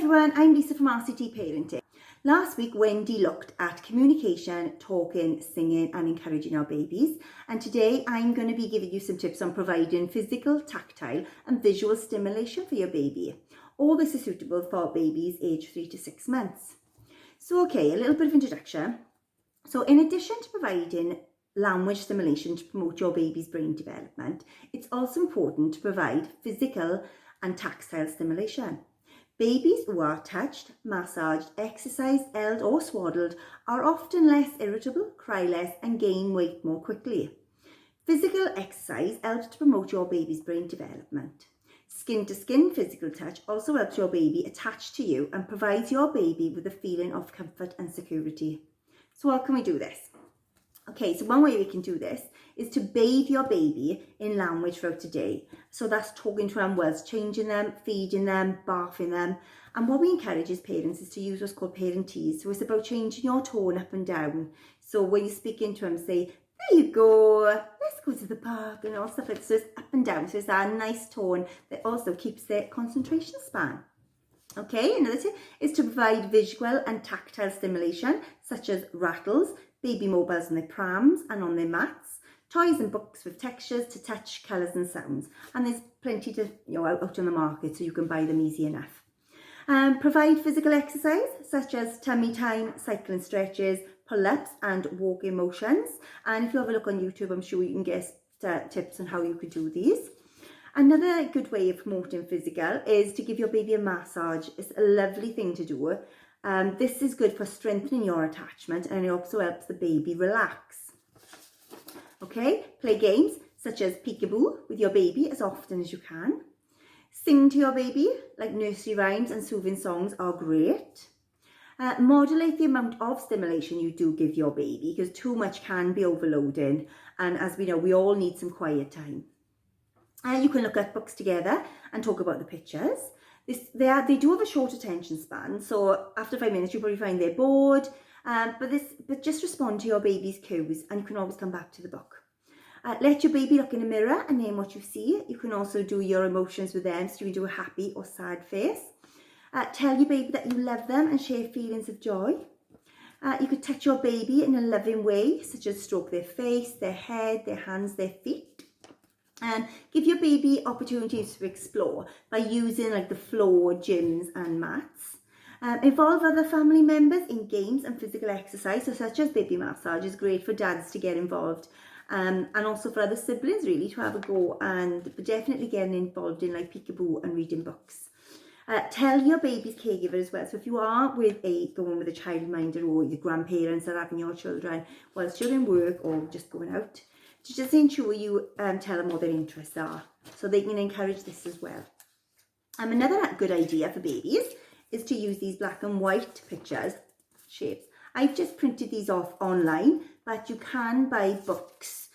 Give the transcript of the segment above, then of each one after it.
everyone, I'm Lisa from RCT Parenting. Last week, Wendy looked at communication, talking, singing and encouraging our babies. And today I'm going to be giving you some tips on providing physical, tactile and visual stimulation for your baby. All this is suitable for babies aged 3 to 6 months. So okay, a little bit of introduction. So in addition to providing language stimulation to promote your baby's brain development, it's also important to provide physical and tactile stimulation. Babies who are touched, massaged, exercised, held or swaddled are often less irritable, cry less and gain weight more quickly. Physical exercise helps to promote your baby's brain development. Skin-to-skin physical touch also helps your baby attach to you and provides your baby with a feeling of comfort and security. So how can we do this? Okay, so one way we can do this is to bathe your baby in language throughout the day. So that's talking to them whilst changing them, feeding them, bathing them. And what we encourage as parents is to use what's called parentese. So it's about changing your tone up and down. So when you speak into them, say, there you go, let's go to the park and all stuff like that. So it's up and down. So it's that nice tone that also keeps their concentration span. Okay, another tip is to provide visual and tactile stimulation, such as rattles, baby mobiles on their prams and on their mats, toys and books with textures to touch, colours and sounds. And there's plenty to out on the market, so you can buy them easy enough. Provide physical exercise, such as tummy time, cycle and stretches, pull-ups and walking motions. And if you have a look on YouTube, I'm sure you can get tips on how you could do these. Another good way of promoting physical is to give your baby a massage. It's a lovely thing to do. This is good for strengthening your attachment and it also helps the baby relax. Okay, play games such as peekaboo with your baby as often as you can. Sing to your baby, like nursery rhymes and soothing songs are great. Modulate the amount of stimulation you do give your baby because too much can be overloading, and as we know, we all need some quiet time. You can look at books together and talk about the pictures. They do have a short attention span, so after 5 minutes you'll probably find they're bored, but just respond to your baby's cues and you can always come back to the book. Let your baby look in a mirror and name what you see. You can also do your emotions with them, so you can do a happy or sad face. Tell your baby that you love them and share feelings of joy. You could touch your baby in a loving way, such as stroke their face, their head, their hands, their feet. And give your baby opportunities to explore by using like the floor, gyms and mats. Involve other family members in games and physical exercise, so such as baby massage is great for dads to get involved. And also for other siblings really to have a go, but definitely getting involved in like peekaboo and reading books. Tell your baby's caregiver as well. So if you are going with a childminder or your grandparents are having your children whilst you're in work or just going out, to just ensure you tell them what their interests are so they can encourage this as well. Another good idea for babies is to use these black and white pictures, shapes. I've just printed these off online, but you can buy books,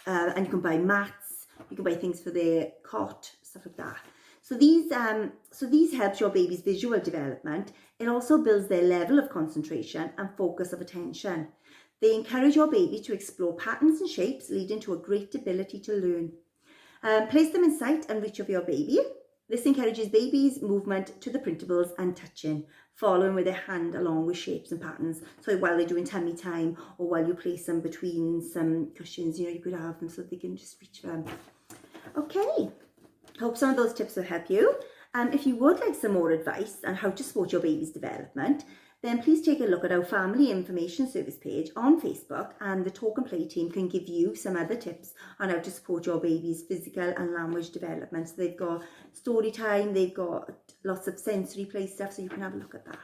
and you can buy mats, you can buy things for their cot, stuff like that. So these helps your baby's visual development. It also builds their level of concentration and focus of attention. They encourage your baby to explore patterns and shapes, leading to a great ability to learn. Place them in sight and reach of your baby. This encourages baby's movement to the printables and touching, following with their hand along with shapes and patterns. So while they're doing tummy time or while you place them between some cushions, you could have them so they can just reach them. Okay, hope some of those tips will help you. If you would like some more advice on how to support your baby's development, then please take a look at our Family Information Service page on Facebook, and the Talk and Play team can give you some other tips on how to support your baby's physical and language development. So they've got story time, they've got lots of sensory play stuff, so you can have a look at that.